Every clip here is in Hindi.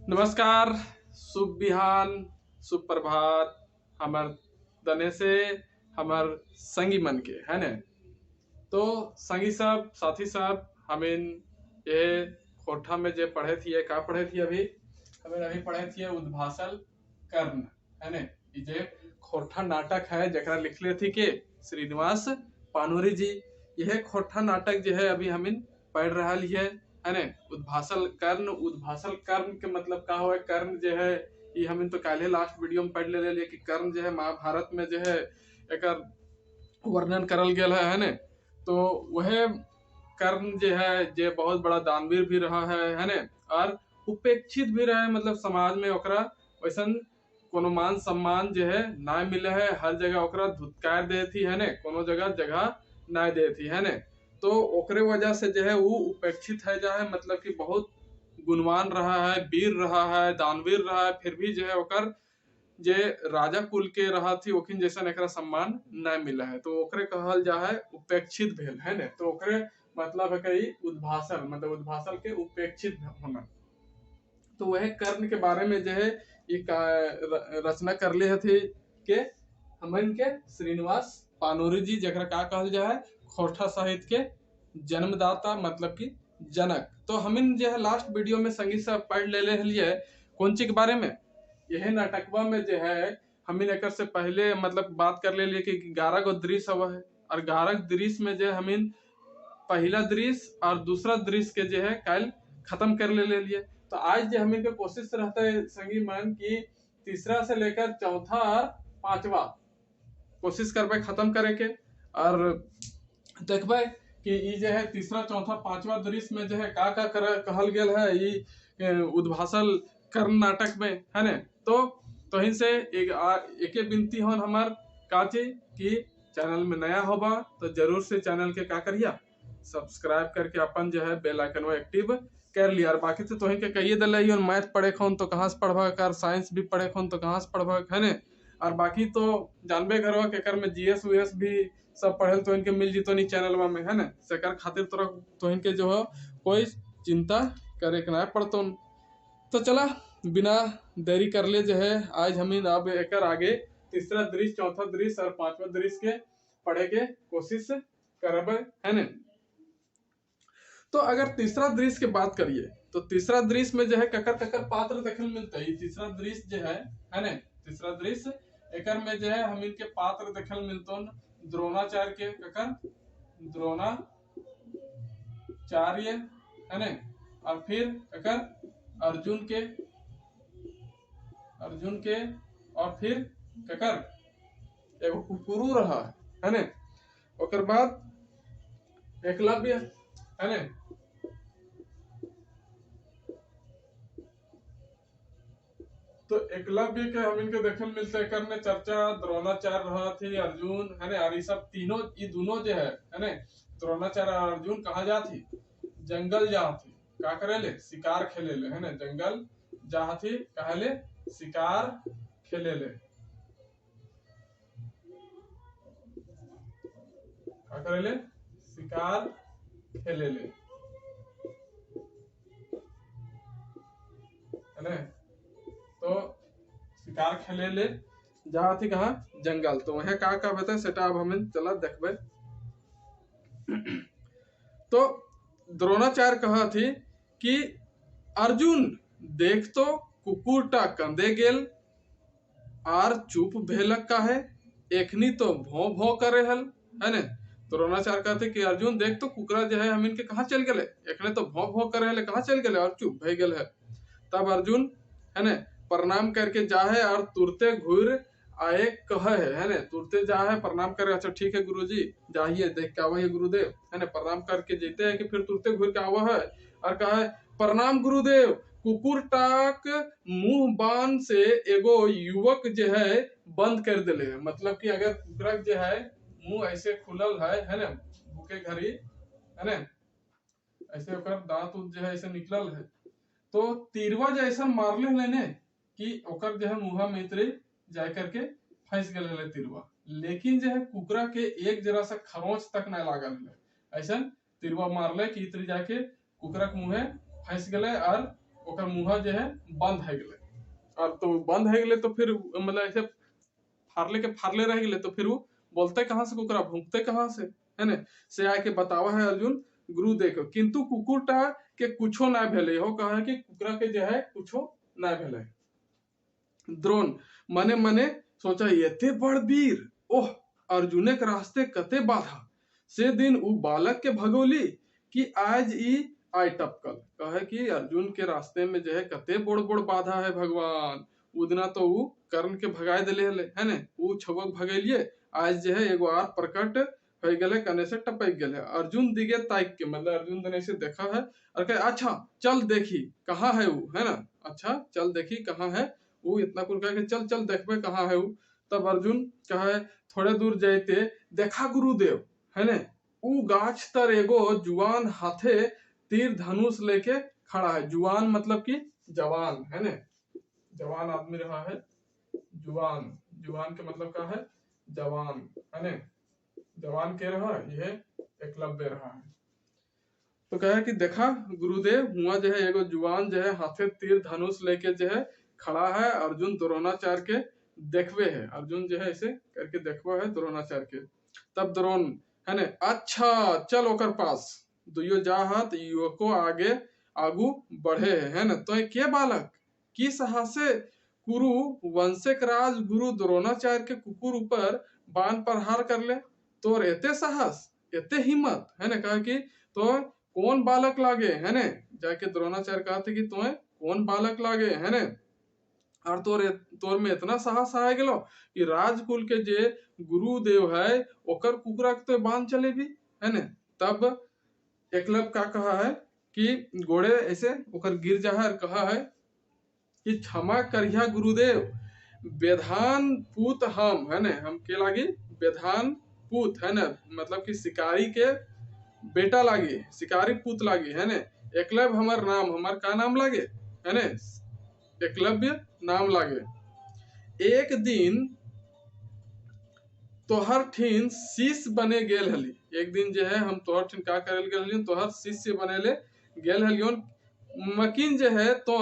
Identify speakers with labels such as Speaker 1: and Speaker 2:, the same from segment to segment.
Speaker 1: नमस्कार, शुभ बिहान, सुप्रभात। हमर दने से हमर संगी मन के है ने। तो संगी सब, साथी सब, हमें ये कोठा में जे पढ़े थी, का पढ़े थी अभी हमें अभी पढ़े थी उद्भासल कर्ण है ने। ई जे खोठा नाटक है जरा लिखले थी के श्रीनिवास पानूरी जी। यह खोठा नाटक जो है अभी हमें पढ़ रहा है ने। उद्भासल कर्ण के मतलब का हुआ। कर्ण जो है ये हमें तो काले लास्ट वीडियो में पढ़ ले कि कर्ण जो है महाभारत में जो है एक वर्णन करल गया है ने। तो वह कर्ण जो है जे बहुत बड़ा दानवीर भी रहा है ने। और उपेक्षित भी रहा है, मतलब समाज में ओकरा वैसन कोनो मान सम्मान जो है ना मिले है। हर जगह ओकरा धुतकार दे थी है ने, कोनो जगह जगह ना दे थी है ने। तो ओकरे वजह से जो है वो उपेक्षित है, जो है मतलब कि बहुत गुणवान रहा है, वीर रहा है, दानवीर रहा है, फिर भी जो है ओकर जे राजा कुल के रहा थी ओखिन जैसा एकरा सम्मान न मिला है। तो ओकरे कहल जा है उपेक्षित भेल है ने। तो ओकरे मतलब है कि उद्भासल, मतलब उद्भासल के उपेक्षित होना। तो वह कर्ण के बारे में जो है ये रचना कर ली थी के हमन के श्रीनिवास पानूरी जी, जरा का कहल जा है खोठा साहित्य के जन्मदाता, मतलब कि जनक। तो हमिन जो है लास्ट वीडियो में संगीत से पढ़ ले लिए कौन चीज के बारे में। यह नाटकवा में जो है हमिन एक से पहले मतलब बात कर ले लिए कि 11 गो दृश्य हुआ है। और 11 दृश्य में जो है हमिन पहला दृश्य और दूसरा दृश्य के जो है कल खत्म कर ले लिए। तो आज जो हमें के कोशिश रहता है संगी मन की तीसरा से लेकर चौथा और पांचवा कोशिश करबे खत्म करे के। और देखबे कि ई जो है तीसरा चौथा पांचवा दृश्य में जो है का कहल गेल है ई उद्भासल कर्ण नाटक में है ने। तो ही से एक विनती हो हमार काचे कि चैनल में नया होबा तो जरूर से चैनल के का करिया सब्सक्राइब करके अपन जो है बेल आइकन एक्टिव कर लिया। और बाकी तो तोहिन के कहिए दिल और मैथ पढ़े खन तो कहाँ से पढ़वा कर, साइंस भी पढ़े खन तो कहाँ से पढ़वा है ने। और बाकी तो जानबे करवा के कर में जीएस वीएस भी सब पढ़े तो इनके मिल जीतो नहीं चैनल में है ना। सेकर खातिर तोरा तो इनके जो है कोई चिंता करे के ना पड़तो। तो चला बिना देरी कर ले जो है आज हम अब एक आगे तीसरा दृश्य, चौथा दृश्य और पांचवा दृश्य के पढ़े के कोशिश करब है ने। तो अगर तीसरा दृश्य की बात करिए तो तीसरा दृश्य में जो है ककर ककर पात्र देखने मिलता है। तीसरा दृश्य जो है ने, तीसरा दृश्य एक में जो है हम इनके पात्र देखने मिलते द्रोणाचार्य के, ककर द्रोणाचार्य है ने। और फिर ककर अर्जुन के और फिर ककर एगो कुकुरु रहा है ने। ओकर बाद एकलव्य है ने। तो एकलव्य के हम इनके देखे मिलते हैं करने चर्चा द्रोणाचार्य रहा थे, अर्जुन है ने। और ये सब तीनों ये दोनों जो है ने द्रोणाचार्य और अर्जुन कहाँ जाती जंगल जाती का करे ले शिकार खेले ले है ने। जंगल जाती कहा ले शिकार खेले ले का करे ले शिकार खेले ले है ने। तो शिकार खेले ले जहाँ थी कहा जंगल। तो वह का बता सेटा अब हमें चला देखबे। तो द्रोणाचार्य कहा थी कि अर्जुन देख तो कुकुरटा कंदे गेल आर चुप भेलक का है एखनी तो भौ भौ करे हल है ने। द्रोणाचार्य कहते कि अर्जुन देख तो कुकरा जो है हम इनके कहाँ चल गए, एखने तो भौ भौ करे हले कहाँ चल गए और चुप भे गेल है। तब अर्जुन है ने प्रणाम करके जाहे और तुरते घूर आए कहे है ने। तुरते जाहे प्रणाम करे, अच्छा ठीक है गुरुजी जाइए देख के आवा है गुरुदेव है ने। प्रणाम करके जीते हैं कि फिर तुरते घूर के आवा है और कहा प्रणाम गुरुदेव। कुकुर टाक मुंह बांध से एगो युवक जो है बंद कर दिले है। मतलब कि अगर कुकरा जो है मुंह ऐसे खुलल है ना भूखे घड़ी है ना, ऐसे ओकर दांत जो है ऐसे निकलल है। तो तीरवा जैसा मारले लेने कि ओकर जो है मुहा में इतरे जा करके फंस गए है तीरवा। लेकिन जो है कुकरा के एक जरा सा खरोंच तक ना लागल है। ऐसा तीरवा मारले कि इतरे जाके कुकरा के मुंहे फंस गए और ओकर मुंह जो है बंद है गेले, और तो बंद है गेले तो फिर मतलब ऐसे फाड़ले रह गेले, तो फिर वो बोलते कहाँ से कुकरा, भूखते कहाँ से, है ने। से आके बतावा है अर्जुन गुरुदेव को, किंतु कुकुरटा के कुछो ना भेले हो, कहा है कि कुकरा के जो है कुछो ना भेले। द्रोण मने मने सोचा एते बड़ वीर, ओह अर्जुने के रास्ते कते बाधा, से दिन उ बालक के भगोली कि आज ई आई टपकल। कहे कि अर्जुन के रास्ते में जो है कते बड़ बड़ बाधा है भगवान, उदना तो उ कर्ण के भगाए दिले है ने, उ छबक भगेलिए, आज जो है एगो आर प्रकट हो गए, कने से टपक गए। अर्जुन दिगे ताक के, मतलब अर्जुन दने से देखा है और कहे अच्छा चल देखी कहाँ है वो, है ना, अच्छा चल देखी कहाँ है वो, इतना कुल कह के चल चल देखबे कहाँ है वो। तब अर्जुन कहे थोड़े दूर जाते देखा गुरुदेव, है ने, उ गाछ तर एगो जुआन हाथे तीर धनुष लेके खड़ा है। जुआन मतलब कि जवान, है ने, जवान आदमी रहा है, जुआन, जुआन के मतलब क्या है, जवान, है ने, जवान के रहा ये एकलव्य रहा है। तो कहे कि देखा गुरुदेव हुआ जो है एगो जुआन जो है हाथे तीर धनुष लेके जो है खड़ा है, अर्जुन द्रोणाचार्य के देखवे है, अर्जुन जो है ऐसे करके देखवा है द्रोणाचार्य के। तब द्रोण है ने अच्छा चल ओकर पास, दुयो जाहत युवको आगे आगू बढ़े है ना, तो के बालक की साहसे कुरु वंशक राज गुरु द्रोणाचार्य के कुकुर ऊपर बाण प्रहार कर ले, तोर एते साहस एते हिम्मत, है ना, कहा कि तो कौन बालक लागे, है ने, जाके द्रोणाचार्य कहा थे कि तुम्हें कौन बालक लागे, है ने, और तोर में इतना साहस आ गेलो कि राजकुल के जे गुरुदेव है ओकर कुकरा के तो बांध चले भी, है ने। तब एकलव्य का कहा है कि गोड़े ऐसे ओकर गिर जा है और कहा है कि क्षमा करिया गुरुदेव, बेधान पूत हम, है ने, हम के लागी बेधान पूत, है ना, मतलब कि शिकारी के बेटा लागी, शिकारी पूत लागी, है ने, एकलव्य हमार नाम, हमार का नाम लागे, है ने, एकलव्य नाम लागे। एक दिन तोहर ठीन शिष्य बने गेल हली, एक दिन जो है हम तोहर ठीन का करल गेल हली, तोहर शिष्य बनेले गेल हलियोन, मकिन जो है तो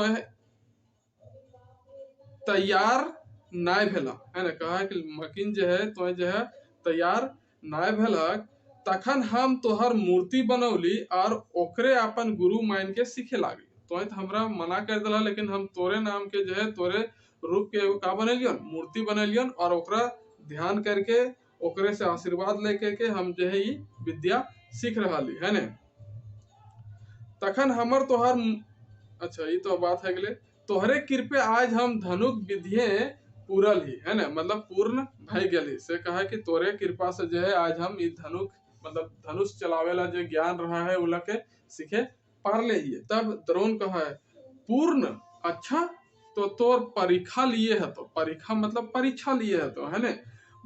Speaker 1: तैयार नाय भेला, है ना, कहा कि मकिन जो है तो जो है तैयार नाय भेलक, तखन हम तोहर मूर्ति बनौली और ओकरे अपन गुरु मान के सीखे लागी। तो हमरा मना कर दिला, लेकिन हम तोरे नाम के जो है तोरे रूप के का बनेलियन, मूर्ति बनेलियन, और ओकरा ध्यान करके ओकरे से आशीर्वाद लेके के हम जो है विद्या सीख रहा ली, है ने। तखन हमर तोहर, अच्छा ये तो बात है गले, तोहरे कृपे आज हम धनुक विधिये पूरल ही, है ना, मतलब पूर्ण भय गेली, से कहा कि तोरे कृपा से जो है आज हम ये धनुक मतलब धनुष चलावेला जो ज्ञान रहा है उला के सीखे पार ले ही। तब द्रोण कहा है पूर्ण, अच्छा तो तोर परीक्षा लिए है, तो परीक्षा मतलब परीक्षा लिए है, तो है ने,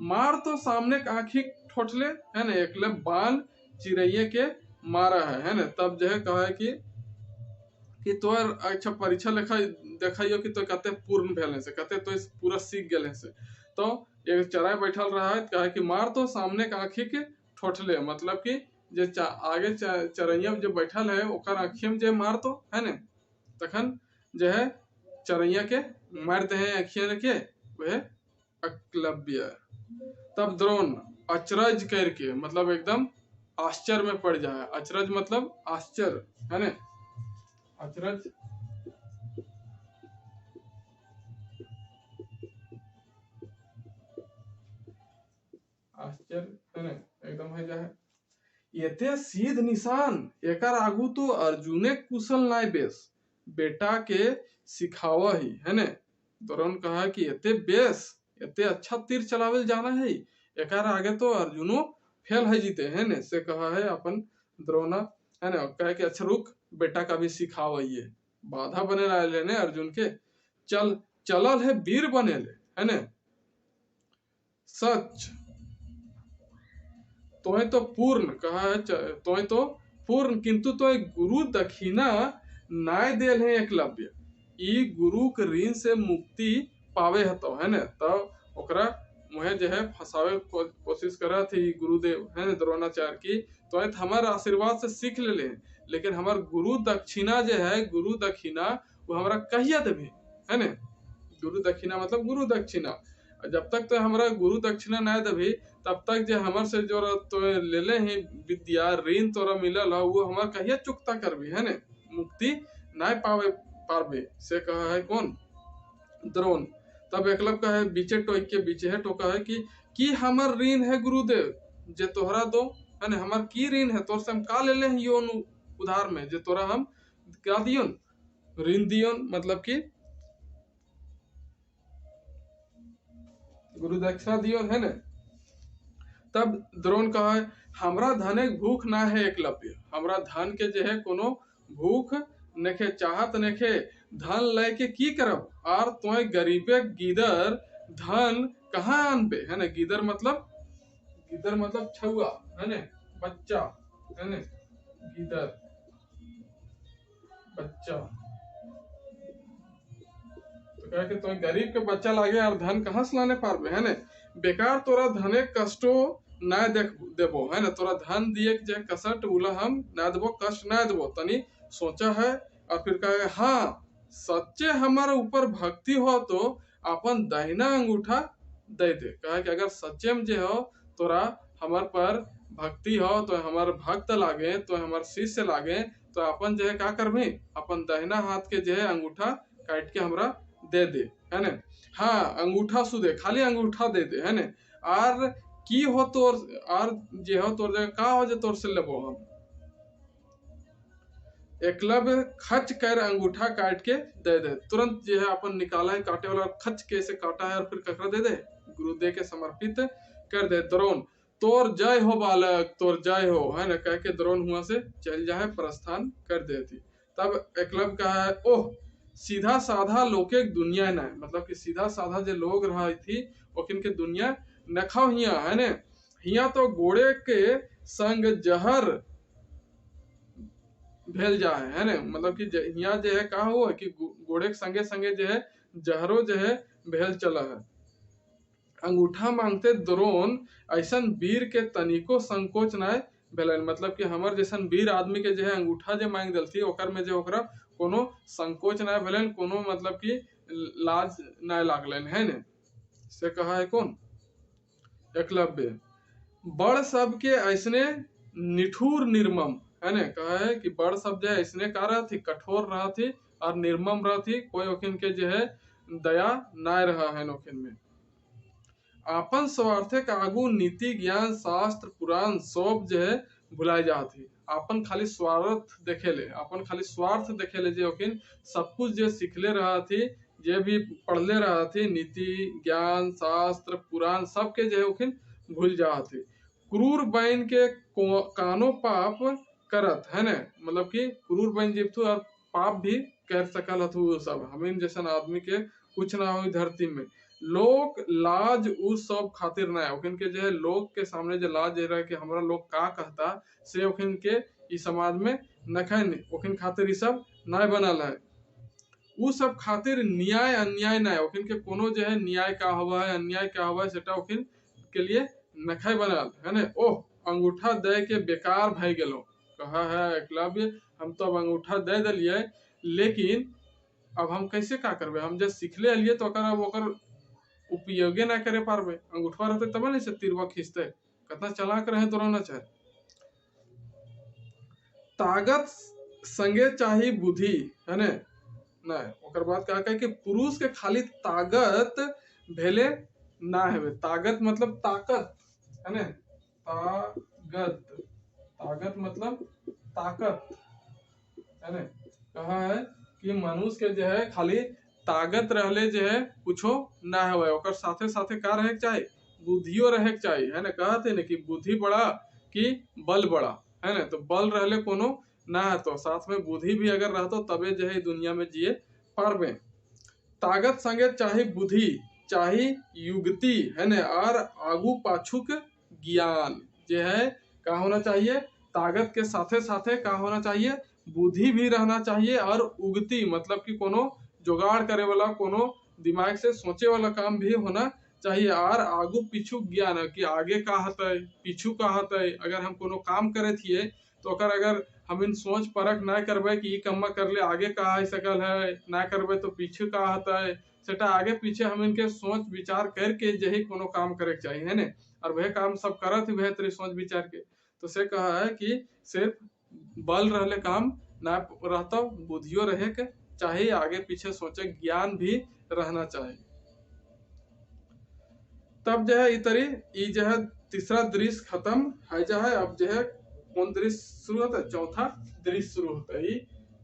Speaker 1: मार तो सामने आंखी ठोठले, है ना, एकले बाण चिड़ैये के मारा है ना। तब जो है कहा है कि तोर अच्छा परीक्षा लेखा देखियो कि तो कते पूर्ण भेले से, कते तो पूरा सीख गेले से। तो एक चराय बैठल रहा है, कहा कि मार तो सामने के आंखी के ठोठले, मतलब कि जे आगे चरैया जो बैठल है ओकर आंखी में जे मार तो, है ने, तखन जो है चरैया के मार दे आंखिया के, वह एकलव्य। तब द्रोण अचरज करके, मतलब एकदम आश्चर्य में पड़ जाए, अचरज मतलब आश्चर्य, है ना, अचरज आश्चर्य, है ना, एकदम है जाए एते सीध निशान एकर आगू तो अर्जुने कुशल नाय बेस, बेटा के सिखावा ही, है ने। द्रोण कहा कि एते बेस एते अच्छा तीर चलावल जाना है, एकर आगे तो अर्जुनो फेल है जीते, है ने, से कहा है अपन द्रोणा, है ना, कहे कि अच्छा रुक बेटा का भी सिखावा, ये बाधा बने रहे ने अर्जुन के, चल चलल है वीर बनेले, है ने, सच तो पूर्ण कहा है, तो पूर्ण, किंतु तो एक गुरु दक्षिणा नाय देल है एकलव्य, ई गुरु के ऋण से मुक्ति पावे हतो, है ने। तब ओकरा मुहे जो है फंसावे कोशिश कर रहा थी गुरुदेव, है ने, द्रोणाचार्य की, तो हमारे आशीर्वाद से सीख ले, लेकिन हमार गुरु दक्षिणा जो है, गुरु दक्षिणा वो हमरा कहिया देबे, है ने। गुरु दक्षिणा मतलब गुरु दक्षिणा। जब तक तो हमरा गुरु दक्षिणा ना देबी तब तक जे हमर से जो तो ले ले ही विद्या ऋण तोरा मिलल है वो हमर कहिया चुकता करबी, है ने। मुक्ति ना पावे से कहा है कौन, द्रोण। तब एकलव्य कहे बीचे टोक के बीचे है टोका है कि हमर ऋण है गुरुदेव जे तोहरा दो, है ने। हमर की ऋण है तोर से हम का ले ले योन उधार में जे तोरा हम क्या दियोन, ऋण दियोन, मतलब कि गुरु दक्षिणा दियोन, है ने। तब द्रोण कहा है हमरा धन एक भूख ना है एकलव्य, हमरा धन के जे है कोनो भूख नखे, चाहत नखे, धन लेके की करब, और तोय गरीबे गीदर धन कहाँ आनबे, है ने। गीदर मतलब छुआ, है ने, बच्चा, है ने, गीदर बच्चा। तो कहे कि तो गरीब के बच्चा लागे और धन कहाँ से लाने पारबे, है ने। बेकार तोरा धने कष्टो ना देबो, है ना। तोरा धन दिए जे कसट उला हम ना देबो, कष्ट ना देबो, तनी सोचा है। और फिर कहे हाँ सच्चे हमारे ऊपर भक्ति हो तो अपन दाहिना अंगूठा दे दे। कहे कि अगर सच्चे में जे हो तोरा हमार पर भक्ति हो तो हमार भक्त लागे तो हमार शिष्य लागे तो अपन जो है का करबे, अपन दाहिना हाथ के जो है अंगूठा काट के हमरा दे दे, है ने। हाँ अंगूठा सुदे, खाली अंगूठा दे दे, है ने। और की हो तोर और जे हो तोर जगह का हो जे तोर से लेबो हम। एकलव्य खच कर अंगूठा काट के दे दे, तुरंत जो है अपन निकाला है काटे वाला, खच के से काटा है और फिर ककरा दे दे, गुरुदेव के समर्पित कर दे। द्रोण तोर जय हो बालक, तोर जय हो, है ना, कह के द्रोण हुआ से चल जाए, प्रस्थान कर देती। तब एकलव्य कहा है ओह सीधा साधा लोके दुनिया ना, मतलब कि सीधा साधा जो लोग रहा थी ओकिन के दुनिया न खाओ हिया, है ने। हिया तो घोड़े के संग जहर भेल जा है ने, मतलब कि हिया जो है का हुआ कि घोड़े के संगे संगे जो है जहरो जो है भेल चला है। अंगूठा मांगते द्रोण ऐसन वीर के तनिको संकोच ना भेलन, मतलब कि हमर जैसन वीर आदमी के जो है अंगूठा जो मांग दलती ओकर में जो ओकरा कोनो संकोच ना भेलन, कोनो मतलब कि लाज ना लागलन, है ने। से कहा है कौन, एकलव्य। बड़ सब के ऐसने निठुर निर्मम, है ने। कहा है कि बड़ सब जो है ऐसने का रहा थी, कठोर रहा थी और निर्मम रहा थी, कोई ओखिन के जो है दया ना रहा है ओखिन में। आपन स्वार्थे के आगू नीति ज्ञान शास्त्र पुराण सब जो है भुलाई जाती, आपन खाली स्वार्थ देखेले, आपन खाली स्वार्थ देखेले जे ओखिन सब कुछ जो सीखले रहा थी, जे भी पढ़ले रहा थी, नीति ज्ञान शास्त्र पुराण सबके जो है ओखिन भूल जाती। क्रूर बहन के कानो पाप करत, है ने, मतलब कि क्रूर बहन जीव थू और पाप भी कर सकल हथु सब, हमें जैसन आदमी के कुछ ना हो धरती में। लोक लाज उ सब खातिर ना है, ओखिन के जो है लोग के सामने जो लाज रहा है कि हमरा लोग का कहता से ओखिन के इस समाज में नखन, ओखिन खातिर ये सब ना बनल है। उ सब खातिर न्याय अन्याय ना है, ओखिन के कोनो जो है न्याय का हुआ है अन्याय क्या हुआ है सेटा ओखिन के लिए नखय बनल, है ने। ओह अंगूठा दे के बेकार भय गेलो, कहा है एकलव्य हम तो अब अंगूठा दे दिलिए लेकिन अब हम कैसे का करबे, हम जब सीखले अलिए तो अब ओकर उपयोगे ना करे पारबे, अंगूठा रहते तब नहीं से तीरवा खींचते, कितना चलाक रहे तो रहना चाहे। ताकत संगे चाही बुद्धि, है ने, नहीं ओकर बाद क्या कहे कि पुरुष के खाली ताकत भेले ना है, ताकत मतलब ताकत, है ने, ताकत, ताकत मतलब ताकत, है ने। कहा है कि मनुष्य के जो है खाली ताकत रहले जो है कुछो ना है, ओकर साथे साथे का रहे चाहिए, बुद्धियो रहे चाहिए, है ना। कहते हैं कि बुद्धि बड़ा कि बल बड़ा, है ना। तो बल रहले कोनो ना है तो साथ में बुद्धि भी अगर रहतो तबे जो है दुनिया में जिए पारबे। ताकत संगे चाहे बुद्धि चाहे युक्ति, है ना, और आगू पाछुक ज्ञान जो है का होना चाहिए, ताकत के साथे साथे का होना चाहिए, बुद्धि भी रहना चाहिए, और उगति मतलब कि कोनो जुगाड़ करे वाला, कोनो दिमाग से सोचे वाला काम भी होना चाहिए, और आगू पीछू ज्ञान है कि आगे का हतै पीछू का हतै। अगर हम कोनो काम करे थिए तो अगर हम इन सोच परख ना करबे कि ई कम्मा कर ले आगे का है सकल है, ना करबे तो पीछे का आता है, सेटा आगे पीछे हम इनके सोच विचार करके यही कोनो काम करे के चाहिए है ने। और वह काम सब करत ही वह तेरी सोच विचार के। तो से कहा है कि सिर्फ बल रहले काम ना रहता, बुद्धियो रहे के चाहे, आगे पीछे सोचे ज्ञान भी रहना चाहिए। तब जो है ई जो है तीसरा दृश्य खत्म है जो है। अब जो है कौन दृश्य शुरू होता है? चौथा दृश्य शुरू होता है।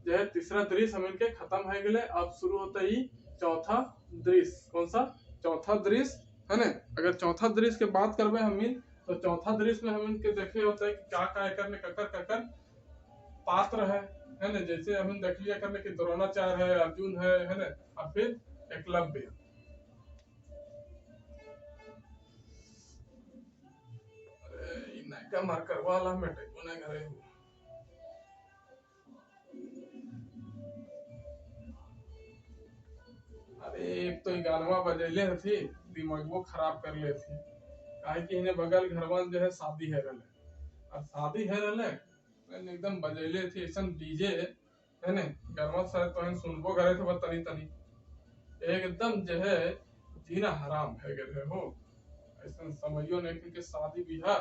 Speaker 1: जो है तीसरा दृश्य हम इनके खत्म है गए, अब शुरू होता है चौथा दृश्य। कौन सा? चौथा दृश्य है ना। अगर चौथा दृश्य के बात करबे हम तो चौथा दृश्य में हम इनके देखे होता है कि क्या क्या करने ककर पात्र है ना। जैसे हम देख लिया करने की द्रोणाचार्य है, अर्जुन है ना, और फिर एकलव्य। का मार्कर वाला में टेकोने घरे हूँ। अरे एक तो गानवा बजेले थी, दिमागो खराब कर ले थी। काहे कि इन्हें बगल घरवा जो है शादी है रहे, और शादी है रहे एकदम बजेले थी ऐसा डीजे है ने। गरवा सर तो हम सुनबो करे थे तनी तनी, एकदम जो है जीना हराम है गए हो। ऐसा समझियो नहीं कि शादी बियाह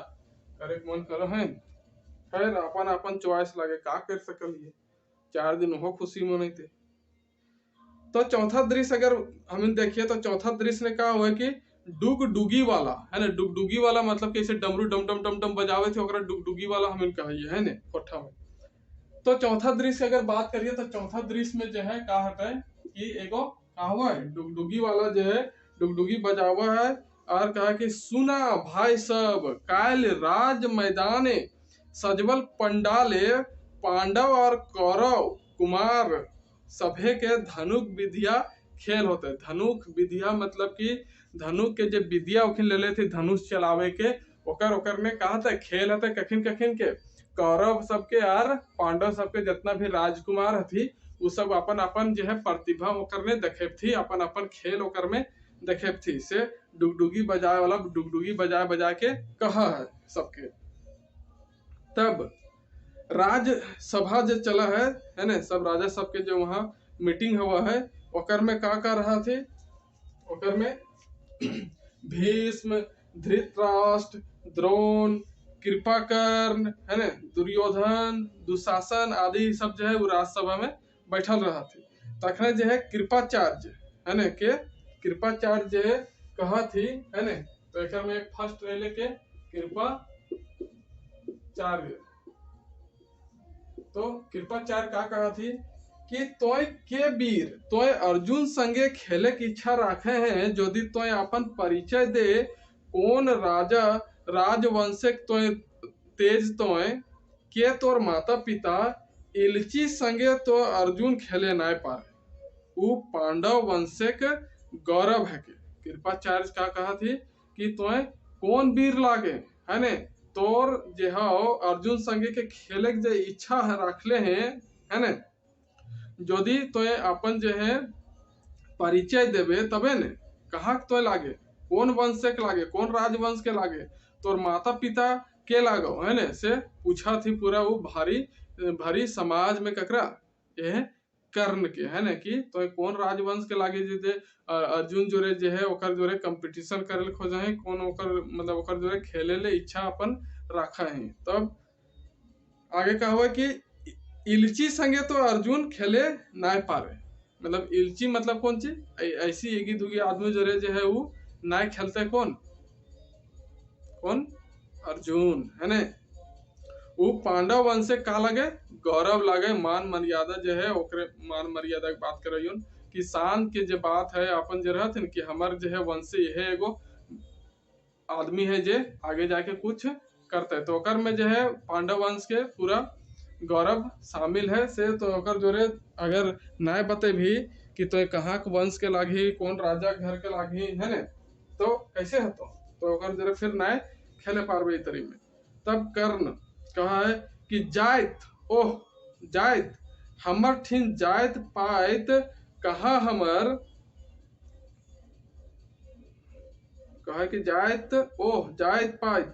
Speaker 1: करे मन करो है। खैर अपन अपन चॉइस लगे, का कर सकलिए, 4 दिन हो खुशी मनाते। तो चौथा दृश्य अगर हम देखिए तो चौथा दृश्य ने कहा हुआ है कि डुगडुगी वाला है ना। डुगडुगी वाला मतलब कैसे डमरू डम डम डम डम बजावे थे, ओकरा डुगडुगी वाला हम कहिए है ना कोठा में। तो चौथा दृश्य अगर बात करिए तो चौथा दृश्य में जो है कहा हटा है कि एगो कहा हुआ है डुगडुगी वाला जो है डुगडुगी बजावा है, और कहा कि सुना भाई सब काल राज मैदाने सजवल पंडाले पांडव और कौरव कुमार सभे के धनुक विद्या खेल होते हैं। धनुक विद्या मतलब कि धनुक के जो विद्या ले ले थे धनुष चलावे के, ओकर ने कहा था खेल होते कखिन कखिन के कौरव सबके और पांडव सबके जितना भी राजकुमार थी वो सब अपन अपन जो है प्रतिभा ओकर में देखे थी, अपन अपन खेल ओकर में देखे थी। से डुगडुगी बजाए वाला डुगडुगी बजा बजा के कहा है सबके। तब राज सभा जो चला है ना, सब राजा सबके जो वहाँ मीटिंग हुआ है ओकर में का रहा थे, ओकर में भीष्म, धृतराष्ट्र, द्रोण, कृपाकर्ण है ना, दुर्योधन, दुशासन आदि सब जो है वो राजसभा में बैठल रहा थे। तखने जो है कृपाचार्य है ना के कृपाचार्य जो है कहा थी है ना। तो एक में फर्स्ट रह के कृपाचार्य, तो कृपाचार्य का कहा थी कि तोय के वीर तोय अर्जुन संगे खेले की इच्छा रखे हैं, यदि तोय अपन परिचय दे कौन राजा राजवंश तोय तेज तोय के तोर माता पिता इलची संगे तो अर्जुन खेले ना पारे, वो पांडव वंश के गौरव है के। कृपाचार्य का कहा थी कि तोय कौन वीर लागे है ने, तोर जे हो अर्जुन संगे के खेले के इच्छा रखले हैं है ने, यदि तो अपन जो है परिचय देवे तबे ने कहा तो लागे कौन वंश के लागे कौन राजवंश के लागे, तोर माता पिता के लागो है ने। से पूछा थी पूरा वो भारी भारी समाज में ककरा ये कर्ण के है ना कि तो कौन राजवंश के लागे जे अर्जुन जोरे जे है ओकर जोरे कंपटीशन करे खोजा है, कौन ओकर मतलब ओकर जोरे खेले ले इच्छा अपन रखा है। तब आगे कहा हुआ कि इलची संगे तो अर्जुन खेले ना पारे, मतलब इलची मतलब कौन चीज ऐसी एगी दुगी आदमी जरे जो है वो ना खेलते कौन कौन अर्जुन है ने। वो पांडव वंश से का लगे गौरव लगे, मान मर्यादा जो है ओकरे मान मर्यादा की बात कर रही कि शान के जो बात है अपन जो रहते कि हमार जो है वंश यह एगो आदमी है जे आगे जाके कुछ करते है, तो ओकर में जो है पांडव वंश के पूरा गौरव शामिल है। से तो ओकर जोरे अगर नाय बते भी कि तो कहाँ के वंश के लागी कौन राजा घर के लागी है ने, तो कैसे हतो तो ओकर जोरे फिर नाय खेले पारबे तरी में। तब कर्ण कहा है कि जायत ओह जायत हमर ठिन जायत पाइत कहा हमर, कहा कि जायत ओह जायत पाइत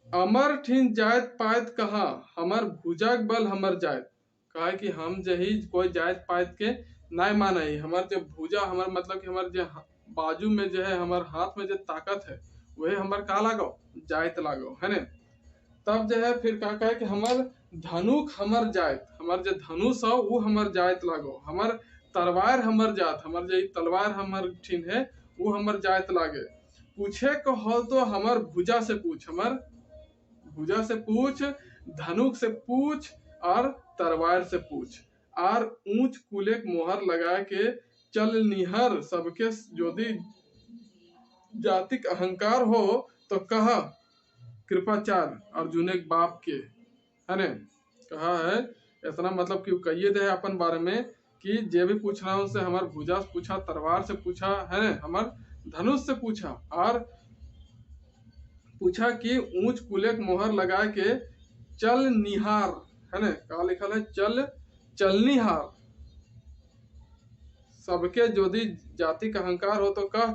Speaker 1: अमर ठिन जायत पायत कहा हमर भुजाक बल हमर जायत। कहा है कि हम जही कोई जायत पायत के नाय माने, हमर जो भुजा हमर मतलब कि हमर जो बाजू में जो है हमर हाथ में जो ताकत है वही हमर का लागो जायत लागो है ने। तब जो है फिर का कहे कि हमर धनुक हमर जायत, हमर जो धनुष हो वो हमर जायत लागो, हमर तलवार हमर जात, हमर जो तलवार हमर ठिन है वो हमर जायत लागे। पूछे को हो तो हमर भुजा से पूछ, हमर भुजा से पूछ, धनुक से पूछ और तलवार से पूछ। और ऊंच कुलेक मोहर लगा के चल निहर सबके यदि जातिक अहंकार हो तो कहा कृपाचार अर्जुन एक बाप के है ने। कहा है इतना मतलब कि कहिए दे अपन बारे में कि जे भी पूछ रहा हूं से हमार भुजा से पूछा, तलवार से पूछा है ने, हमार धनुष से पूछा और पूछा कि ऊंच कुलेक मोहर लगा के चल निहार है ने। कहा लिखल है चल चलनिहार सबके यदि जाति का अहंकार हो तो कहा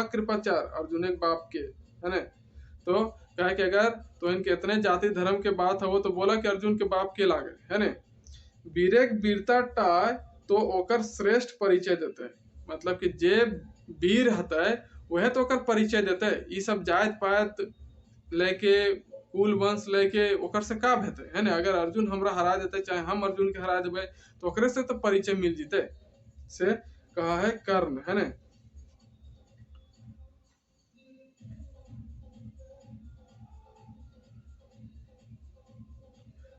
Speaker 1: कृपाचार अर्जुन एक बाप के है ने। तो कहे कि अगर तो इनके इतने जाति धर्म के बात हो तो बोला कि अर्जुन के बाप के लागे है ने। वीरेक वीरता टाय तो ओकर श्रेष्ठ परिचय देते, मतलब कि जे वीर हते वह तो ओकर परिचय देते। ये सब जात पात लेके कुल वंश लेके ओकर से का भेते है ना। अगर अर्जुन हमरा हरा देते चाहे हम अर्जुन के हरा देवे तो ओकरे से तो परिचय मिल जीते से। कहा है कर्ण है ना।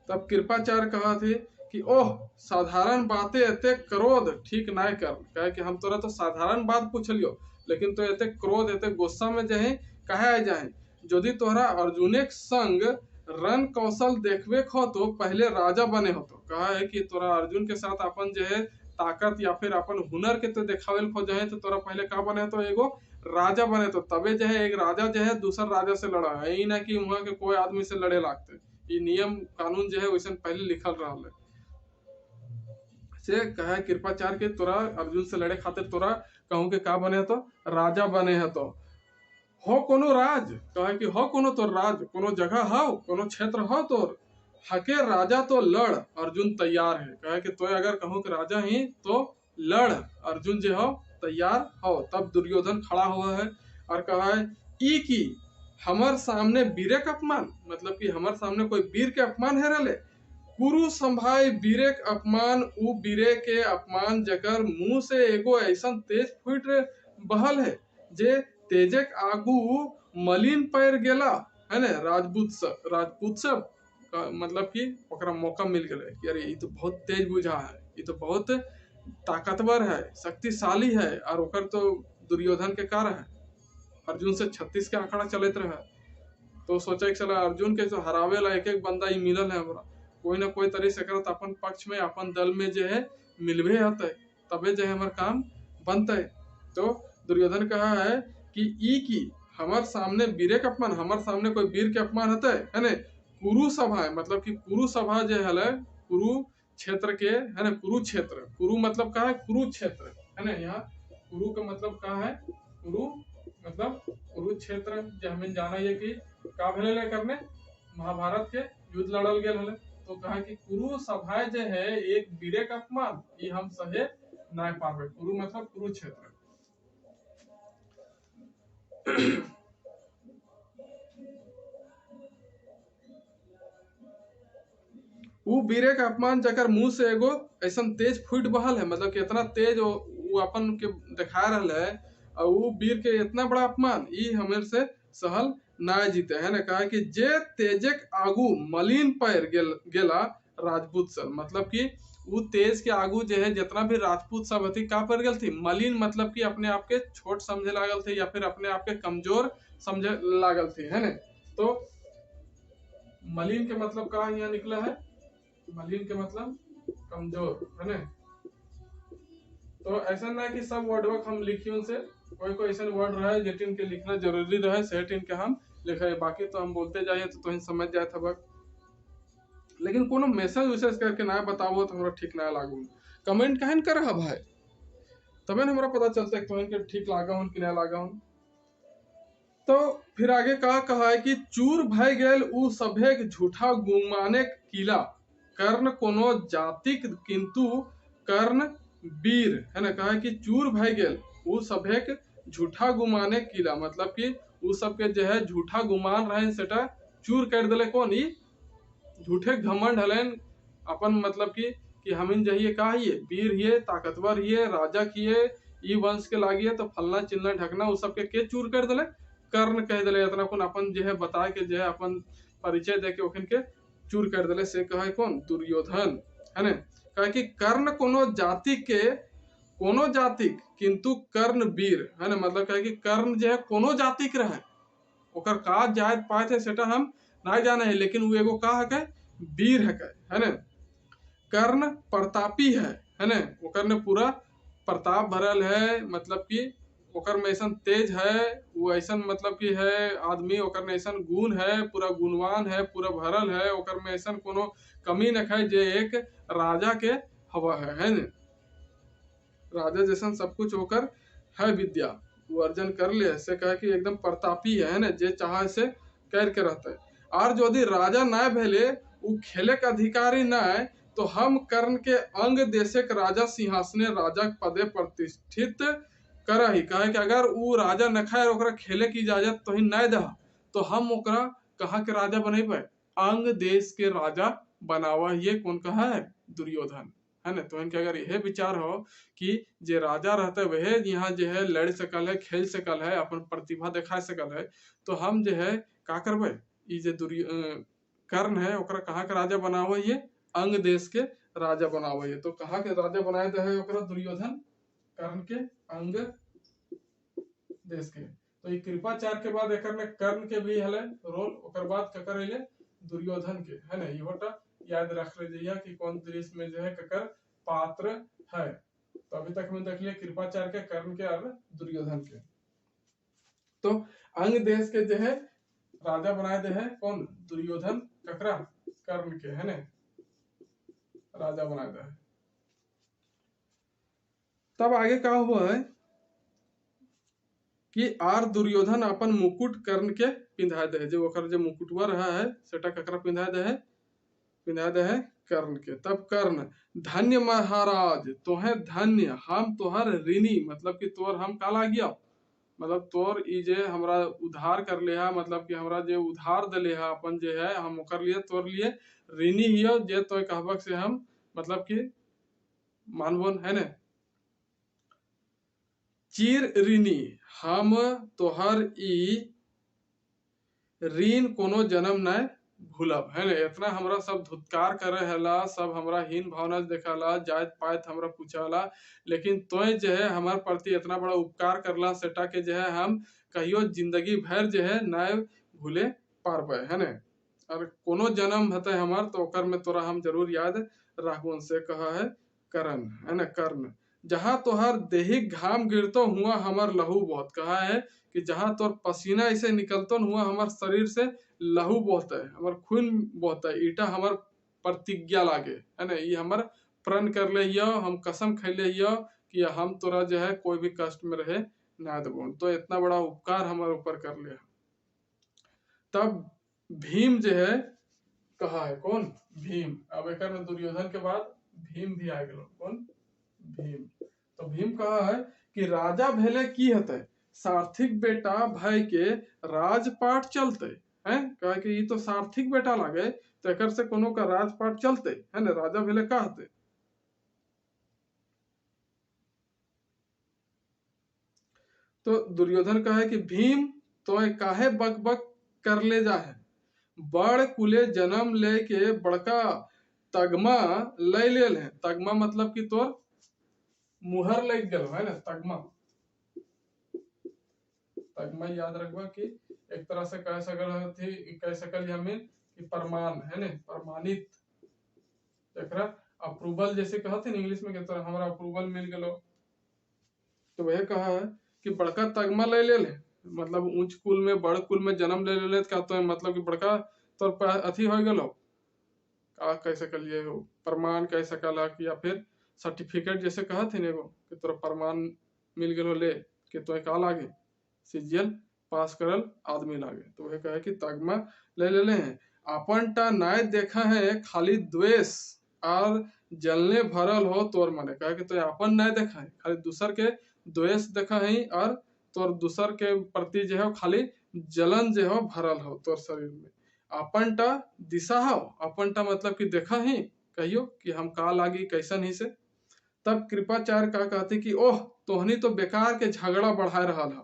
Speaker 1: तब कृपाचार्य कहा थे कि ओह साधारण बातें एते क्रोध ठीक ना कर। कहे कि हम तोरा तो साधारण बात पूछ लियो लेकिन तो एते क्रोध एते गुस्सा में जहे कहे आ जाए। यदि तोहरा अर्जुने संग रन कौशल देखवे हो तो पहले राजा बने हो। तो कहा है कि तोरा अर्जुन के साथ अपन जो है ताकत या फिर अपन हुनर के तो देखावे खो जाए तो तोरा पहले का बने तो एगो राजा बने तो तबे जो है एक राजा जो है दूसर राजा से लड़ा है। ही ना कि वहां के कोई आदमी से लड़े लागते। ये नियम कानून जो है वैसे पहले लिखल रहा है से। कहा कृपाचार्य के तोरा अर्जुन से लड़े खातिर तोरा कहूं के का बने तो राजा बने है। तो हो कोनो राज, कहा कि हो कोनो तो राज कोनो जगह हो कोनो क्षेत्र हो तो हके राजा तो लड़ अर्जुन तैयार है। कहा कि तो अगर कहूं कि राजा ही तो लड़ अर्जुन जो हो तैयार हो। तब दुर्योधन खड़ा हुआ है और कहा है ई की हमार सामने वीरे का अपमान, मतलब कि हमारे सामने कोई वीर के अपमान है रले। कुरु संभाई वीरे के अपमान उ वीरे के अपमान जकर मुंह से एगो ऐसा तेज फूट बहल है जे तेजक आगू मलिन पैर गेला है ना। राजपूत सब मतलब कि ओकरा मौका मिल गया कि अरे ये तो बहुत तेज बुझा है, ये तो बहुत ताकतवर है शक्तिशाली है। और ओकर तो दुर्योधन के कारण है अर्जुन से 36 के आंकड़ा चलते रहे। तो सोचा कि चला अर्जुन के जो हरावे ला एक एक बंदा ही मिलल है हमरा कोई ना कोई तरह से करत अपन पक्ष में अपन दल में जो है मिलवे हते तबे जो है हमार काम बनते। तो दुर्योधन कहा है कि ई की हमार सामने वीरे के अपमान, हमार सामने कोई वीर के अपमान होते है ना। कुरु सभा है मतलब कि कुरु सभा जो है कुरु क्षेत्र के है ना। कुरुक्षेत्र कुरु मतलब कहा है कुरुक्षेत्र है ना। यहाँ कुरु का मतलब कहा है कुरु मतलब कुरुक्षेत्र जो हमें जाना है कि का भेले करने महाभारत के युद्ध लड़ल गए हले। तो कहा कि कुरु सभा जो है एक वीरे का अपमान ये हम सहे ना पावे। कुरु मतलब कुरुक्षेत्र। वो वीरे का अपमान जकर मुंह से एगो ऐसा तेज फूट बहल है, मतलब कि इतना तेज वो अपन के दिखा रहा है। और वो वीर के इतना बड़ा अपमान ये हमें से सहल ना जीते है ना। कहा कि जे तेजक आगू मलिन पैर गेला राजपूत सब, मतलब कि वो तेज के आगू जो है जितना भी राजपूत सब थी का पर गल थी मलिन, मतलब कि अपने आप के छोट समझे लागल थे या फिर अपने आप के कमजोर समझे लागल थी है ना। तो मलिन के मतलब का यहाँ निकला है, मलिन के मतलब कमजोर है ना। तो ऐसा ना कि सब वर्ड वर्क हम लिखियों से कोई कोई ऐसा वर्ड रहा है जेटिन के लिखना जरूरी रहे सेटिन के हम लिखे, बाकी तो हम बोलते जाइए तो तुम समझ जाए था बक। लेकिन कोनो मैसेज वैसेज करके ना बताओ तो हमरा ठीक ना लागू। कमेंट कहन कर भाई तबे हमरा पता चलता है तो ठीक लागा हूं कि ना लागा हूं। तो फिर आगे कहा है कि चूर भय गेल उ सभेक झूठा गुमाने किला, कर्ण कोनो जातिक किंतु कर्ण वीर, है ना। कहा है कि चूर भय गेल उ सभेक झूठा गुमाने किला, मतलब कि उ सबके जो है झूठा गुमान रहे सेटा चूर कर दिले। कौन? ई झूठे घमंड हलन अपन, मतलब कि हमिन जहिए का हिए, वीर हिए, ताकतवर हिए, राजा हिए, ई वंश के लागिए, तो फलना चिलना ढकना उ सबके के चूर कर दिले? कर्ण कह दिले। इतना कौन अपन जो है बता के जो है अपन परिचय दे के ओखिन के चूर कर दिले से कहे कौन? दुर्योधन, है ना। कहे कि कर्ण कोनो जाति के, कोनो जातिक किंतु कर्ण वीर, है ना। मतलब कहे कि कर्ण जो है कोनो जातिक रहे, ओकर का जात पात है सेटा हम ना जाने है, लेकिन वो एगो का है वीर है ना। कर्ण प्रतापी है ना। ओकर ने पूरा प्रताप भरल है, मतलब कि ओकर में ऐसा तेज है, वो ऐसा मतलब कि है आदमी, ओकर में ऐसा गुण है, पूरा गुणवान है, पूरा भरल है, ओकर में ऐसा कोनो कमी न है, जे एक राजा के हवा है ना। राजा जैसा सब कुछ होकर है विद्या, वो अर्जन कर ले से कहे कि एकदम प्रतापी है ना, जे चाहे से कर के रहता है। और यदि राजा ना भेले, वो खेले के अधिकारी ना है, तो हम कर्ण के अंग देशक राजा सिंहासने राजा पदे प्रतिष्ठित कर ही। कहे कि अगर वो राजा न खाए ओकरा खेले की इजाजत तो ही ना दे, तो हम ओकरा कहा के राजा बनेबे? अंग देश के राजा बनावा। ये कौन कहा है? दुर्योधन, है ना। तो इनके अगर यह विचार हो कि जे राजा रहता है वह यहाँ जो है लड़ सकल है, खेल सकल है, अपन प्रतिभा दिखा सकल है, तो हम जो है का करबे? ई जे कर्ण है ओकरा कहाँ के राजा बनावे? ये अंग देश के राजा बनावे। ये तो कहाँ के राजा बनाए दे है ओकरा? दुर्योधन, कर्ण के अंग देश के। तो ये कृपाचार्य के बाद एकर में कर्ण के भी हले रोल, ओकर बाद ककर अइले दुर्योधन के, है ना। इहोटा याद रख लीजिए कि कौन दृश्य में जो है ककर पात्र है। तो अभी तक में देख लिया कृपाचार्य के, कर्ण के और दुर्योधन के। तो अंग देश के जो है राजा बनाए दे है कौन? दुर्योधन, ककरा? कर्ण के, है ना, राजा बनाए दे है। तब आगे क्या हुआ है कि आर दुर्योधन अपन मुकुट कर्ण के पिंधा दे है। जो ओकर जो मुकुटवा रहा है सेटा ककरा पिंधा दे है? पिंधा दे है कर्ण के। तब कर्ण, धन्य महाराज तोहे धन्य, हम तोहर ऋणी, मतलब कि तोर हम का लागिया, मतलब तोर ई जे हमरा उद्धार कर ले है, मतलब कि हमरा जे उद्धार दले है अपन जे है, हम ओकर लिए तोर लिए ऋणी हियो, जे तो कहबक से हम मतलब कि मानबोन, है ना। चिर ऋणी, हम तोहर ई ऋण कोनो जन्म न भूलब, है ना। इतना हमरा सब धुतकार करे हला, सब हमरा हीन भावना देखाला, जात पात हमरा पूछाला, लेकिन तोय जो है हमार प्रति इतना बड़ा उपकार करला सेटा के जो है हम कहियो जिंदगी भर जो है न भूले पारबे, है ना। और कोनो जन्म हते हमार तो ओकर में तोरा हम जरूर याद रखबोन से कहा है करण, है ना। कर्ण, जहां तोहर देहिक घाम गिरतो हुआ हमर लहू बहुत, कहा है कि जहां तोर पसीना ऐसे निकलतो हुआ हमार शरीर से लहू बहता है, हमार खून बहता है, ईटा हमार प्रतिज्ञा लागे, है ना। ये हमार प्रण कर ले हियो, हम कसम खैले हियो कि हम तोरा जो है कोई भी कष्ट में रहे ना देबो। तो इतना बड़ा उपकार हमारे ऊपर कर ले। तब भीम जो है कहा है कौन? भीम। अब एक दुर्योधन के बाद भीम भी आ गए। कौन? भीम। तो भीम कहा है कि राजा भेले की हते, सारथिक बेटा भय के राजपाट चलते, हैं। कहा कि ये तो सारथिक बेटा लागे, तो एकर से कोनो का राजपाट चलते, है ना। राजा भेले का हते? तो दुर्योधन कहा है कि भीम तो काहे बक बक कर ले जा है, बड़ कुले जन्म लेके बड़का तगमा ले लेल है। तगमा मतलब कि तोर मुहर लग गल, है ना, तगमा। तगमा याद रखबा कि एक तरह से कह सकल थी, कह सकल हमें कि प्रमाण, है ना, प्रमाणित, एकरा अप्रूवल जैसे कहते हैं इंग्लिश में, के तरह हमरा अप्रूवल मिल गलो। तो वह कहा है कि बड़का तगमा ले ले, मतलब ऊंच कुल में, बड़ कुल में जन्म ले ले, का तो मतलब कि बड़का तोर अथी हो गलो, का कह सकल ये प्रमाण कह सकल, या फिर सर्टिफिकेट जैसे कहत है एगो कि तोरा प्रमाण मिल गलो ले कि तो का लागे सीजीएल पास करल आदमी लागे। तो वह कहे कि तगमा ले हैं। अपन टा नाय देखा है खाली द्वेष और जलने भरल हो तोर मने, कहे कि तो अपन नाय देखा है खाली दूसर के द्वेष देखा है और तोर दूसर के प्रति जो है खाली जलन जो है भरल हो तोर शरीर में। अपन टा दिशा हो, अपन टा मतलब कि देखा ही कहियो कि हम का लागी कैसन ही से। तब कृपाचार्य का कहते कि ओह तोहनी तो बेकार के झगड़ा बढ़ा रहा है,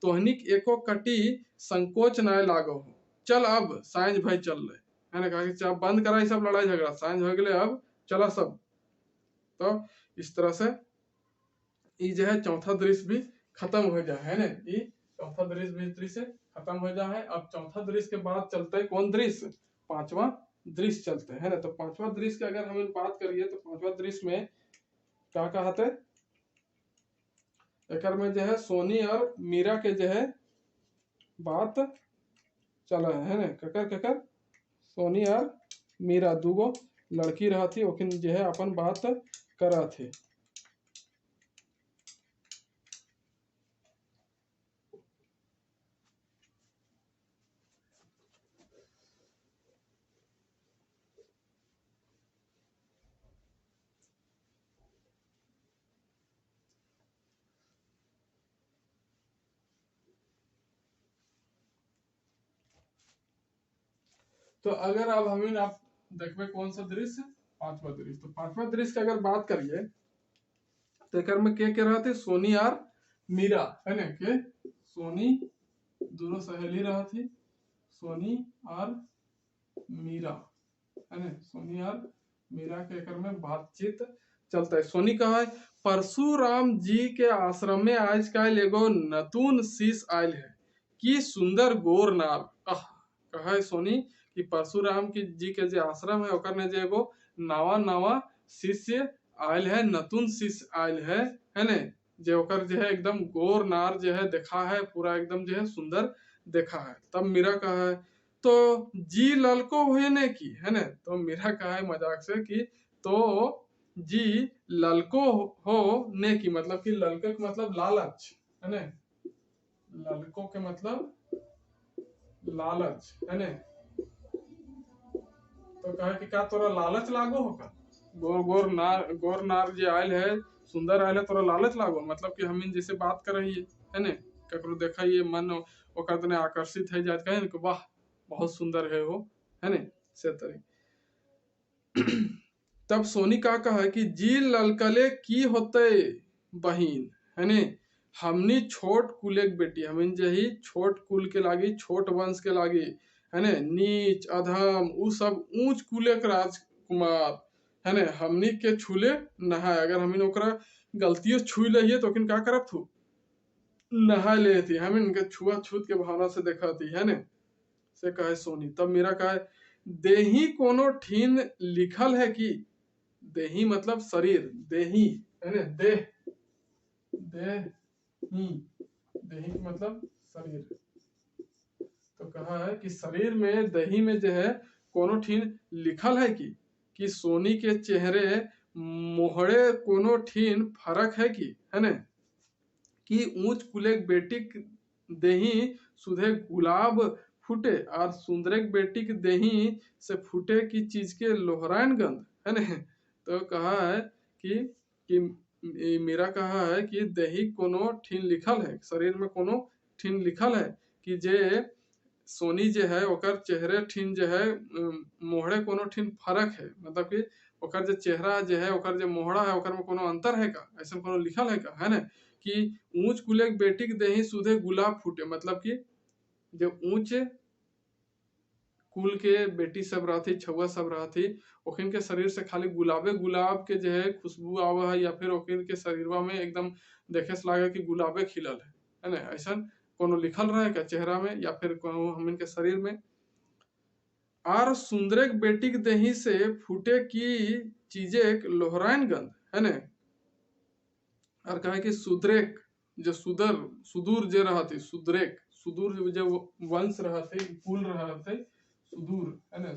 Speaker 1: तोहनी एको कटी संकोच न लागो हो, चल अब साँझ भाई चल रहे है ना, कहा कि बंद करा सब लड़ाई झगड़ा, साँझ हो गए अब चला सब। तो इस तरह से ये जो है चौथा दृश्य भी खत्म हो जाए है ना, ये चौथा दृश्य भी से खत्म हो जाए। अब चौथा दृश्य के बाद चलते है कौन दृश्य, पांचवा दृश्य चलते है ना। तो पांचवा दृश्य की अगर हम बात करिए तो पांचवा दृश्य में क्या कहते हैं, एक में जो है सोनी और मीरा के जो है बात चला है ना, ककर ककर सोनी और मीरा दूगो लड़की रहा थी, ओकिन जो है अपन बात करा थे। तो अगर अब हम आप देखबे कौन सा दृश्य, पांचवा दृश्य। तो पांचवा दृश्य की अगर बात करिए तो एक में के रहा थे, सोनी और मीरा है ना, के सोनी दोनों सहेली रहा थी, सोनी और मीरा है ना, सोनी और मीरा के एक में बातचीत चलता है। सोनी कहा है परशुराम जी के आश्रम में आज कल एगो नतून शीश आयल है, की सुंदर गोर नार। कहा है सोनी कि परशुराम की जी के जे आश्रम है ओकर ने जे एगो नवा नवा शिष्य आयल है, नतून शिष्य आयल है ने, जे ओकर जो है एकदम गोर नार जो है देखा है, पूरा एकदम जो है सुंदर देखा है। तब मीरा कहा है तो जी ललको हुए ने की है ना, तो मीरा कहा है मजाक से कि तो जी ललको हो ने की, मतलब कि ललको के मतलब लालच है ना, ललको के मतलब लालच है ना। तो कहे कि क्या तोरा लालच लागो होगा, गोर नार जे आयल है सुंदर आयल है, तोरा लालच लागो, मतलब कि हम जैसे बात कर रही है ना, ककरो देखा ये मन ओकर तने आकर्षित है जात, कहे कि वाह बहुत सुंदर है वो है ना से तरी। तब सोनी का कहा कि जी ललकले की होते बहिन है ने, हमनी छोट कुले के बेटी, हम जही छोट कुल के लागी, छोट वंश के लागी है ने, नीच अधम उ सब ऊंच कुले के राजकुमार है ने, हमनी के छूले नहाय। अगर हम ओकरा गलतियों छू लिये तो का करब थू, नहा ले थी, हम इनके छुआ छूत के भावना से देखा थी है ने, से कहे सोनी। तब मेरा कहे देही कोनो ठीन लिखल है कि, देही मतलब शरीर, देही है ना, देह देही, देही मतलब शरीर। तो कहा है कि शरीर में दही में जो है कोनो ठीन लिखल है कि सोनी के चेहरे मोहड़े कोनो ठीन फरक है कि है ना, कि ऊंच कुले बेटी देही सुधे गुलाब फूटे और सुंदरक बेटी के देही से फूटे की चीज के लोहरान गंध है ना। तो कहा है कि मेरा कहा है कि देही कोनो ठीन लिखल है, शरीर में कोनो ठीन लिखल है कि जे सोनी जो है ओकर चेहरे ठीन जो है मोहड़े कोनो ठीन फरक है, मतलब कि ओकर जो चेहरा जो है ओकर जो मोहड़ा है ओकर में कोनो अंतर है का, ऐसा कोनो लिखल है का है ना, कि ऊंच कुले बेटी के देही सुधे गुलाब फूटे, मतलब कि जो ऊंच कुल के बेटी सब रहती, छुआ सब रहती, ओखिन के शरीर से खाली गुलाबे गुलाब के जो है खुशबू आवा है, या फिर ओखिन के शरीरवा में एकदम देखे से लागे कि गुलाबे खिलल है ना, ऐसा कोनो लिखल रहे का चेहरा में या फिर कोनो हम के शरीर में। और सुंदरक बेटी के देही से फूटे की चीजें लोहराइन गंध है ना, और कहे कि सुद्रेक जो सुदूर जे रहते, सुद्रेक सुदूर जो वंश रहते, कुल रहते सुदूर है ना।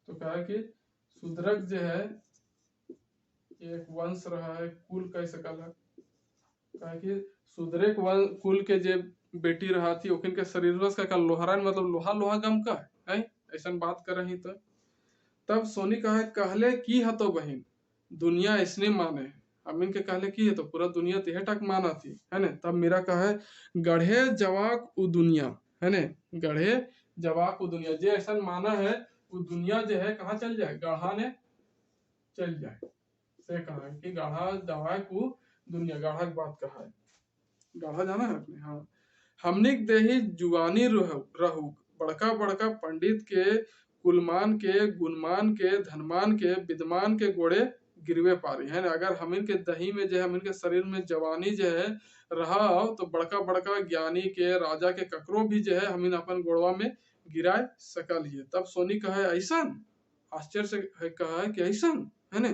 Speaker 1: तो कहा कि सुद्रक जो है एक वंश रहा है, कुल कह सकल है कहे कि सुदरेक कुल के जे बेटी रहा थी ओकिन के शरीर का लोहरान मतलब लोहा लोहा गम का है ऐसा बात कर रही तो तब सोनी कहा कहले की हतो बहिन दुनिया इसने माने हम इनके कहले की है तो पूरा दुनिया तिहे तक माना थी है ना। तब मेरा कहा है गढ़े जवाक उ दुनिया है ना, गढ़े जवाक उ दुनिया जे ऐसा माना है वो दुनिया जो है कहाँ चल जाए गढ़ा ने चल जाए से कहा है कि गाढ़ा जवाक उ दुनिया गाढ़ा की बात कहा है गाढ़ा जाना है आपने हाँ। हमने देही जुगानी रहू बड़का बड़का पंडित के कुलमान के गुणमान के धनमान के विद्वान के गोड़े गिरवे पारी है ना। अगर हम इनके दही में जो है हम इनके शरीर में जवानी जो है रहा तो बड़का बड़का ज्ञानी के राजा के ककरो भी जो है हम इन अपन गोड़वा में गिरा सकल ही। तब सोनी कहा ऐसा आश्चर्य से कहा है कि ऐसा है ना।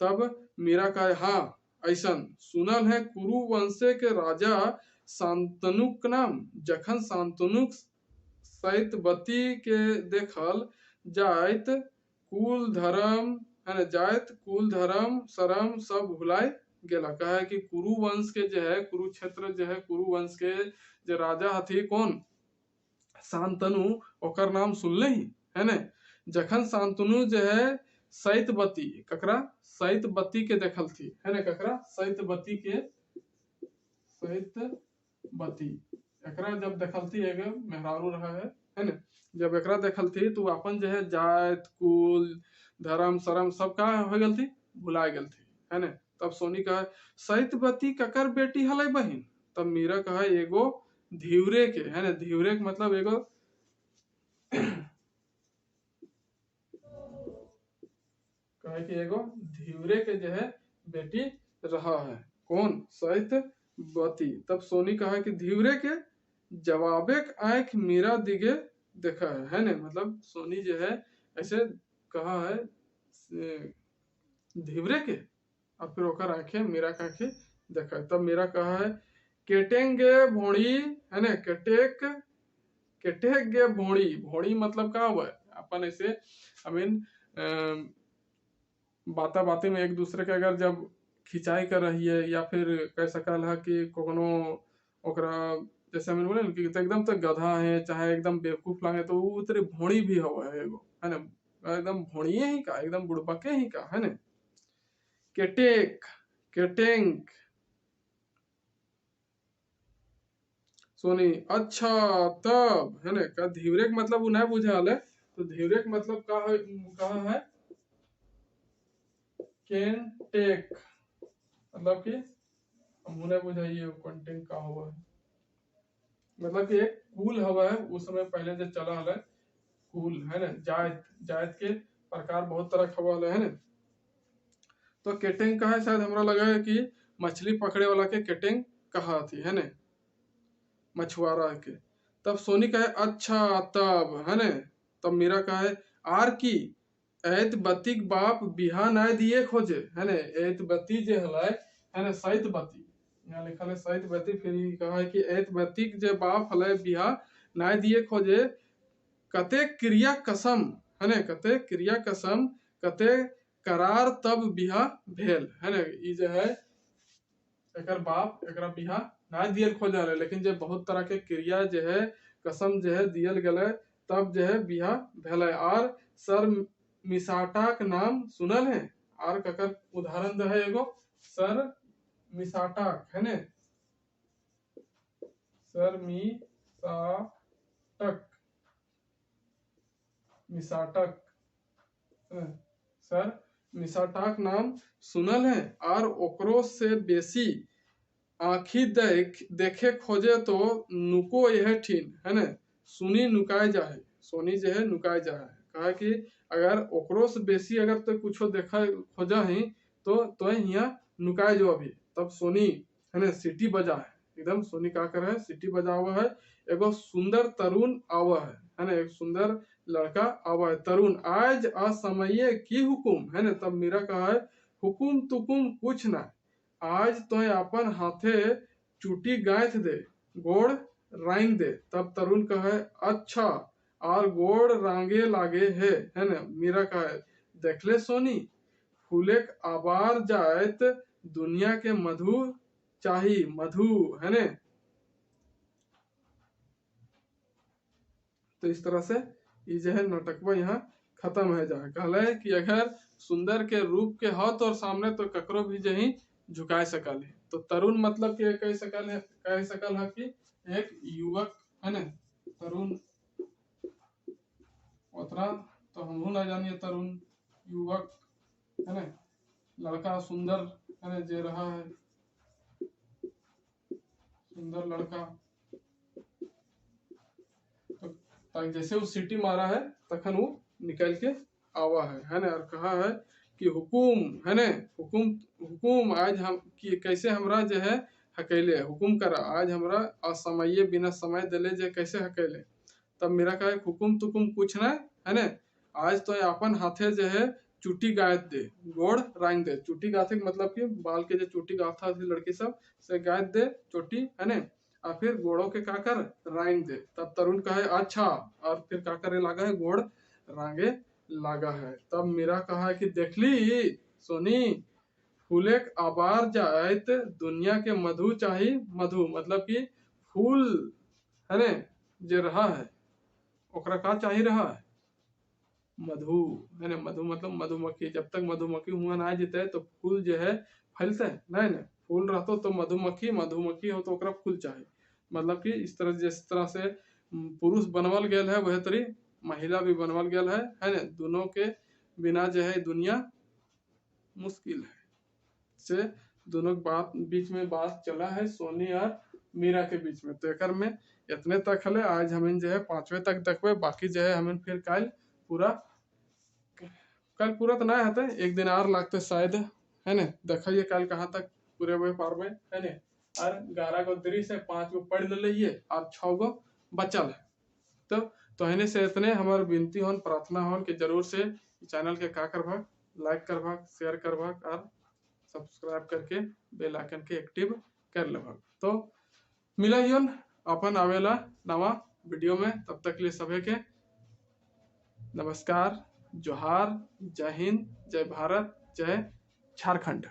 Speaker 1: तब मीरा कहा हाँ ऐसा सुनल है कुरु वंशे के राजा शांतनुक नाम जखन शांतनुक सैतवती के देखल जाइत कुल धर्म है ना जाइत कुल धर्म शरम सब भुलाए गेला। कहा है कि कुरु वंश के जो है कुरुक्षेत्र जो है कुरु वंश के जो राजा हथी कौन शांतनु ओकर नाम सुनले ही है ना। जखन शांतनु जो है सैतवती ककरा सैतवती के देखल थी है ना ककरा सैतवती के सैतवती एकरा जब देखल थी एगो मेहरारू रहा है ना। जब एकरा देखल थी तो अपन जो है जात कुल धर्म शरम सब का हो गल थी भुला गल थी है ना। तब सोनी कहा सैतवती ककर बेटी हलै बहिन। तब मीरा कहा एगो धीवरे के है ना धीवरे के मतलब एगो कहे कि एगो धीवरे के जो है बेटी रहा है कौन सैतवती। तब सोनी कहा कि धीवरे के जवाबे आंख मीरा दिगे देखा है ना मतलब सोनी जो है ऐसे कहा है धीवरे के और फिर ओकर आंखें मीरा का आंखें देखा। तब मीरा कहा है केटेंगे भोड़ी है ना केटेक केटेक गे भोड़ी भोड़ी मतलब का हुआ है अपन ऐसे आई मीन बाता बाती में एक दूसरे के अगर जब खिंचाई कर रही है या फिर कह सकल है कि कोनो ओकरा जैसे हम बोले कि तो एकदम तो गधा है चाहे एकदम बेवकूफ लागे तो वो तेरे भोड़ी भी हवा है एगो है ना एकदम भोड़िए ही का एकदम बुड़बके ही का है ना। केटेक केटेंग सोनी अच्छा तब है ना का धीवरे के मतलब वो नहीं बुझाल है तो धीवरे के मतलब कहा है कैन टेक मतलब कि हम नहीं बुझाइए कंटेंट का हुआ है मतलब कि एक कूल हवा है उस समय पहले जो चला है कूल है ना जायत जायत के प्रकार बहुत तरह का हवा है ना। तो केटेंग का है शायद हमरा लगा है कि मछली पकड़े वाला के केटेंग कहा थी है ना मछुआरा के। तब सोनी कहे अच्छा तब है ना। तब मीरा कहे आर की ऐत बत्तीक बाप बिहा ना दिए खोजे है ना ऐत बत्ती जे है ना सैत बत्ती यहाँ लिखा है सैत बत्ती फिर कहा है कि ऐत बत्तीक जे बाप हलै बिहा ना दिए खोजे कते क्रिया कसम है ना कते क्रिया कसम कते करार तब बिहा भेल है ना ई जो है एकर बाप एकरा बिहा ना दियल खोजा है लेकिन जो बहुत तरह के क्रिया जो है कसम जो है दियल गले तब जो है बिहा भेल। और सर मिसाटा के नाम सुनल है और ककर उदाहरण दे है एगो सर मिसाटा है ने सर मिसाटक सर मिसाटाक नाम सुनल है और ओकरो से बेसी आँखी देखे खोजे तो नुको यह ठीन है ना सुनी नुकाए जाए सोनी जो है नुकाए जाए कहा कि अगर ओकरो से बेसी अगर तो कुछ देखा खोजा ही तो यहाँ नुकाए जो अभी। तब सोनी है ना सीटी बजा है एकदम सोनी का कर है सीटी बजा हुआ है एगो सुंदर तरुण आवा है ना एक सुंदर लड़का आवा है तरुण आज असमये की हुकुम है ना। तब मीरा कहा है हुकुम तुकुम कुछ ना आज तो अपन हाथे चुटी गांथ दे गोड़ रांग दे। तब तरुण कहे अच्छा और गोड़ रांगे लागे है ना। मीरा कहे देखले सोनी फूले आबार जायत दुनिया के मधु चाही मधु, है ने। तो इस तरह से ये जो है नाटकवा यहाँ खत्म है जाए। कहले कि अगर सुंदर के रूप के हो तो सामने तो ककरो भी जही झुकाए सकल है। तो तरुण मतलब कि कह सकल है कि एक युवक, है ना, तरुण उतना तो हमहू ना जानिए, तरुण युवक, है ना, लड़का सुंदर, है ना, जे रहा है सुंदर लड़का। तो जैसे वो सीटी मारा है तखन वो निकल के आवा है ना। और कहा है कि हुकुम, है ना, हुकुम हुकुम आज हम कि कैसे हमरा जो है हकैले, हुकुम करा आज हमरा असमये बिना समय दिले जे कैसे हकैले। तब मेरा कहा हुकुम तुकुम कुछ ना, है ना, आज तो अपन हाथे जो है चुटी गायत दे, गोड़ रांग दे। चुटी गाथे मतलब कि बाल के जो चुटी गाथा थी लड़की सब से गायत दे चोटी, है ना, और फिर गोड़ों के काकर रांग दे। तब तरुण कहे अच्छा, और फिर का करे लागा है गोड़ रांगे लागा है। तब मेरा कहा कि देख ली सोनी, फूले आबार जायत दुनिया के मधु चाही मधु, मतलब कि फूल, है ना, जे रहा है ओकरा का चाही रहा है मधु, है ना। मधु मतलब मधुमक्खी। जब तक मधुमक्खी हुआ ना जीते तो फूल जो है फैलते नहीं ना। फूल रहते तो मधुमक्खी, मधुमक्खी हो तो ओकरा फूल चाहे। मतलब कि इस तरह जिस तरह से पुरुष बनवल गेल है वह तरी महिला भी बनवल गेल है ना। दोनों के बिना जो है दुनिया मुश्किल है। से दोनों बात बीच में बात चला है सोनी और मीरा के बीच में। तो एकर में इतने तक हले। आज हम जो है 5वें तक देखबे, बाकी जो है हम फिर कल पूरा, कल पूरा तो ना होते, एक दिन और लगते शायद, है ना। देखिए कल कहाँ तक पूरे हुए पारबे, है ना। और 11 गो दृश्य है, 5 गो पढ़ ले लिए और 6 गो बचल है। तो हने से इतने हमार विनती होन, प्रार्थना होन कि जरूर से चैनल के का करभाग, लाइक करभाग, शेयर करभाग और सब्सक्राइब करके बेल आइकन के एक्टिव कर लेभाग। तो मिला अपन आवेला नवा वीडियो में। तब तक लिए सभी के नमस्कार, जोहार, जय हिंद, जय भारत, जय झारखंड।